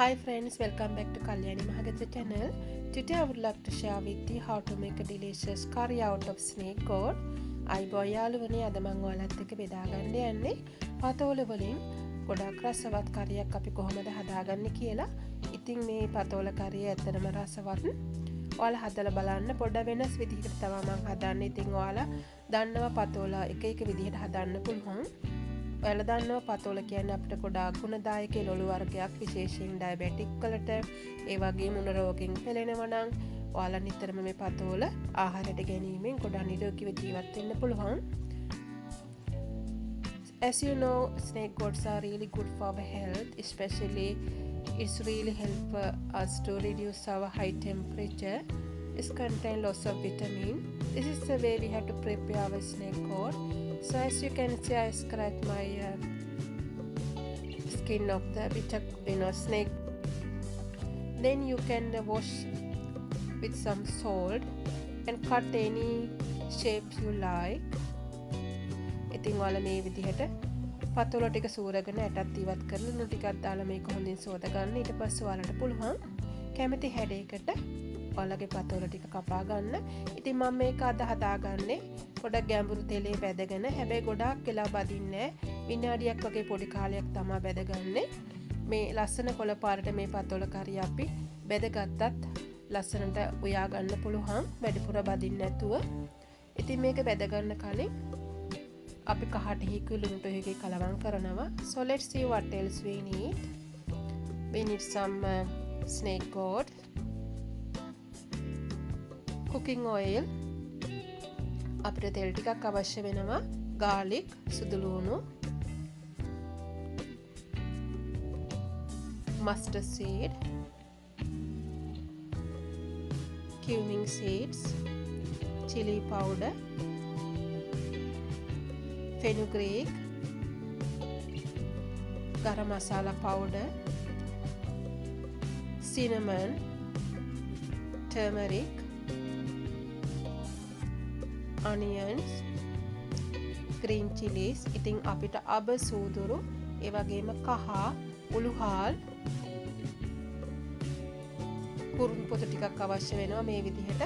Hi friends, welcome back to Kalyani Mahagatha channel. Today I would like to share with you how to make a delicious curry out of snake gourd. අයිබෝන් යාළුවනේ අද මම ඔයාලත් එක්ක බෙදා ගන්න යන්නේ පතෝල වලින් ගොඩක් රසවත් කරියක් අපි කොහොමද හදාගන්නේ කියලා. ඉතින් මේ පතෝල කරිය ඇත්තටම රසවත්. ඔයාලා හදලා බලන්න පොඩ්ඩක් වෙනස් විදිහකට තමයි මම හදන්නේ. ඉතින් ඔයාලා දන්නවා පතෝල එක එක විදිහට හදන්න පුළුවන්. ඔයාලා දන්නවා පතෝල කියන්නේ අපිට ගොඩාක් ගුණදායක ලොළු වර්ගයක් විශේෂයෙන් ඩයබටික් වලට ඒ වගේම උණ රෝගයෙන් පෙළෙනවා නම් ඔයාලා නිතරම මේ පතෝල ආහාරයට ගැනීමෙන් ගොඩාක් නිරෝගීව ජීවත් වෙන්න පුළුවන්. As you know, snake gourds are really good for our health, especially it's really help us to reduce our high temperature. It contains lots of vitamin. This is the way we have to prepare our snake gourd. So as you can see, I scratch my skin of the snake. Then you can wash with some salt and cut any shape you like. ඉතින් ඔයාලා මේ විදිහට පතෝල ටික සූරගෙන ඇටත් ඉවත් කරලා ලුණු ටිකක් දාලා මේක හොඳින් සෝද ගන්න. ඊට පස්සේ ඔයාලට පුළුවන් කැමති හැඩයකට ඔයාලගේ පතෝල ටික කපා ගන්න. ඉතින් මම මේක අද හදාගන්නේ පොඩක් ගැඹුරු තෙලේ බැදගෙන. හැබැයි ගොඩාක් වෙලා බදින්නේ නැහැ. විනාඩියක් වගේ පොඩි කාලයක් තමයි බැදගන්නේ. මේ ලස්සන කොළ පාරට මේ පතෝල කරිය අපි බැදගත්තත් ලස්සනට උයා ගන්න පුළුවන් වැඩිපුර බදින්න නැතුව. ඉතින් මේක බැද ගන්න කලින් අපි කහට හිකුයි ලුණුට හිකුයි කලවම් කරනවා. So let's see what else we need. We need some snake gourd, cooking oil, අපිට තෙල් ටිකක් අවශ්‍ය වෙනවා, garlic සුදු ලුණු, mustard seed, cumin seeds, chili powder, fenugreek, garam masala powder, cinnamon, turmeric, onions, green chillies. ඉතින් අපිට අබ සූදුරු ඒ වගේම කහ උළුහාල් කුරුණු පොතු ටිකක් අවශ්‍ය වෙනවා. මේ විදිහට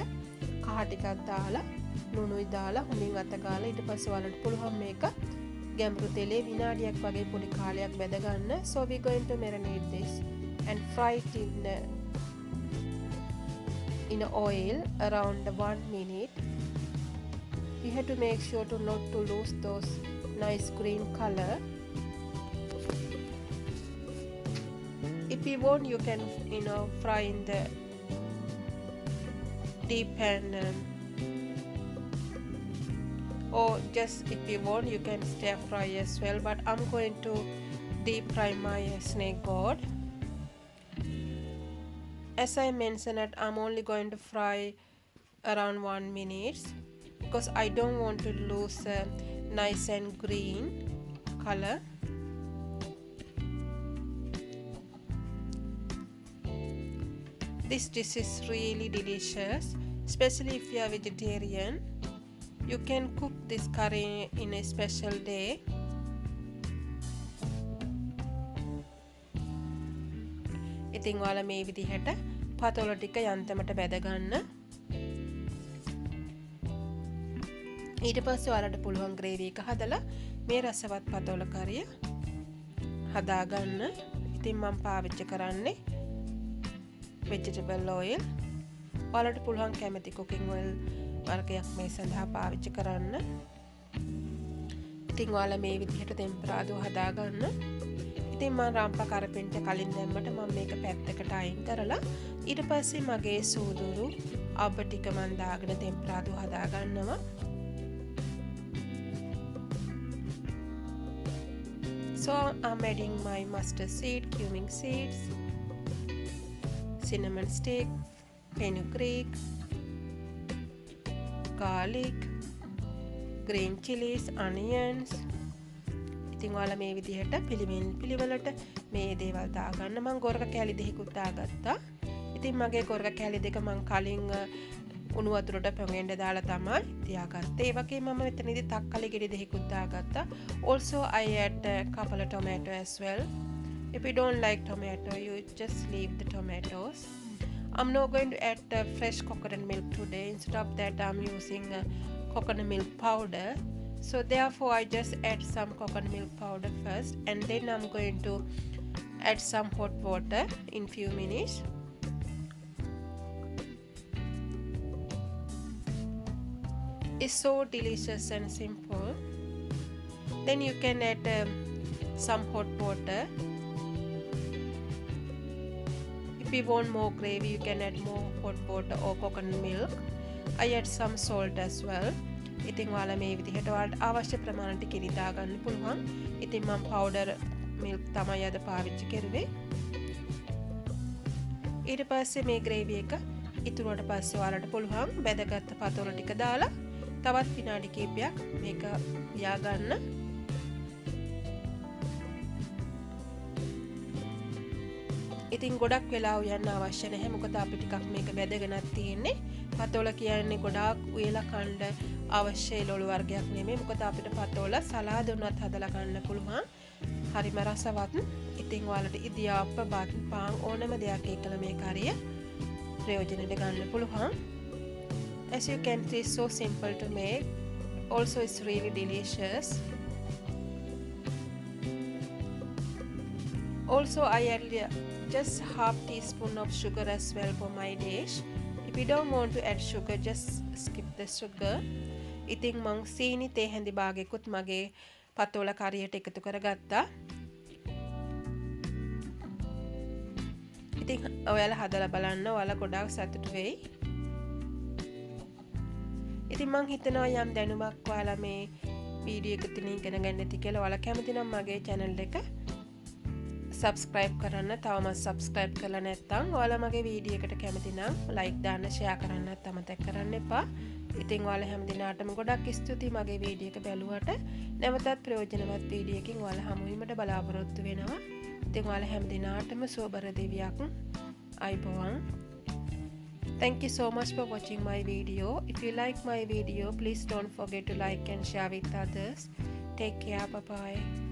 කහ ටිකක් දාලා ලුණුයි දාලා හොඳින් අත ගාලා ඊට පස්සේ වලට පුළුවන් මේක ගැඹුරු තෙලේ විනාඩියක් වගේ පොඩි කාලයක් බැද ගන්න. So we going to marinate this and fry it in oil around 1 minute. You have to make sure to not to lose those nice green color. If you want, you can fry in the deep pan, or just if you want you can stir fry as well, but I'm going to deep fry my snake gourd. As I mentioned, I'm only going to fry around 1 minute because I don't want to lose a nice and green color. This dish is really delicious, especially if you are vegetarian. You can cook this curry in a special day. ඉතින් ඔයාලා මේ විදිහට පතෝල ටික යන්තමට බැද ගන්න. ඊට පස්සේ ඔයාලට පුළුවන් ග්‍රේවි එක හදලා මේ රසවත් පතෝල කරිය හදා ගන්න. ඉතින් මම පාවිච්චි කරන්නේ vegetable oil. ඔයාලට පුළුවන් කැමති cooking oil වර්ගයක් මේ සඳහා පාවිච්චි කරන්න. ඉතින් ඔයාලා මේ විදිහට තෙම්පරාදුව හදා ගන්න. ඉතින් මම රම්පා කරපින්ට කලින් දැම්මට මම මේක පැත්තකට අයින් කරලා ඊට පස්සේ මගේ සූදුරු අබ ටික මම දාගෙන තෙම්පරාදුව හදා ගන්නවා. So I'm adding my mustard seed, cumin seeds, cinnamon stick, fenugreek, garlic, green chillies, onions. ඉතින් ඔයාලා මේ විදිහට පිළිවෙලට මේ දේවල් දාගන්න. මම goraka කැලි දෙකකුත් දාගත්තා. ඉතින් මගේ goraka කැලි දෙක මම කලින් උණු වතුරට පොඟෙන්න දාලා තමයි තියාගත්තේ. ඒ වගේම මම මෙතනදී තක්කලි ගෙඩි දෙකකුත් දාගත්තා. Also I add a couple of tomato as well. If you don't like tomato, you just leave the tomatoes. I'm not going to add the fresh coconut milk today. Instead of that, I'm using coconut milk powder. So therefore, I just add some coconut milk powder first, and then I'm going to add some hot water in few minutes. It's so delicious and simple. Then you can add some hot water. If you want more gravy, you can add more hot water or coconut milk. I add some salt as well. ඉතින් ඔයාලා මේ විදිහට ඔයාලට අවශ්‍ය ප්‍රමාණයට කිරි දා ගන්න පුළුවන්. ඉතින් මම powder milk තමයි අද පාවිච්චි කරුවේ. ඊට පස්සේ මේ gravy එක ඉතුරුවට පස්සේ ඔයාලට පුළුවන් බෙදගත්ත පතෝල ටික දාලා තවත් විනාඩි කිහිපයක් මේක පියා ගන්න. ඉතින් ගොඩක් වෙලා උයන්න අවශ්‍ය නැහැ. මොකද අපි ටිකක් මේක බෙදගෙනත් තියෙන්නේ. පතෝල කියන්නේ ගොඩාක් උයලා කන්න අවශ්‍ය ලොළු වර්ගයක් නෙමෙයි. මොකද අපිට පතෝල සලාද උනත් හදලා ගන්න පුළුවන්. හරිම රසවත්. ඉතින් ඔයාලට ඉදියාප්ප බත් පාන් ඕනම දෙයක් එක්කලා මේ කරිය ප්‍රයෝජනෙට ගන්න පුළුවන්. As you can see, it's so simple to make. Also, it's really delicious. Also, I added just half teaspoon of sugar as well for my dish. If you don't want to add sugar, just skip the sugar. ඉතින් මං සීනි තේ හැඳි භාගයකුත් මගේ පතෝල කරියට එකතු කරගත්තා. ඉතින් ඔයාලා හදලා බලන්න. ඔයාලා ගොඩාක් සතුටු වෙයි. ඉතින් මං හිතනවා යම් දැනුමක් ඔයාලා මේ වීඩියෝ එක තුලින් ඉගෙන ගන්න ඇති කියලා. ඔයාලා කැමති නම් මගේ channel එක subscribe කරන්න. තවමත් subscribe කරලා නැත්නම් ඔයාලා මගේ වීඩියෝ එකට කැමති නම් like දාන්න, share කරන්නත් අමතක කරන්න එපා. ඉතින් ඔයාලා හැම දිනාටම ගොඩක් ස්තුතියි මගේ වීඩියෝ එක බැලුවට. නැවතත් ප්‍රයෝජනවත් වීඩියෝ එකකින් ඔයාලා හමු වීමට බලාපොරොත්තු වෙනවා. ඉතින් ඔයාලා හැම දිනාටම සුවබර දිවියක් අයබෝවන්. Thank you so much for watching my video. If you like my video, please don't forget to like and share with others. Take care. Bye bye.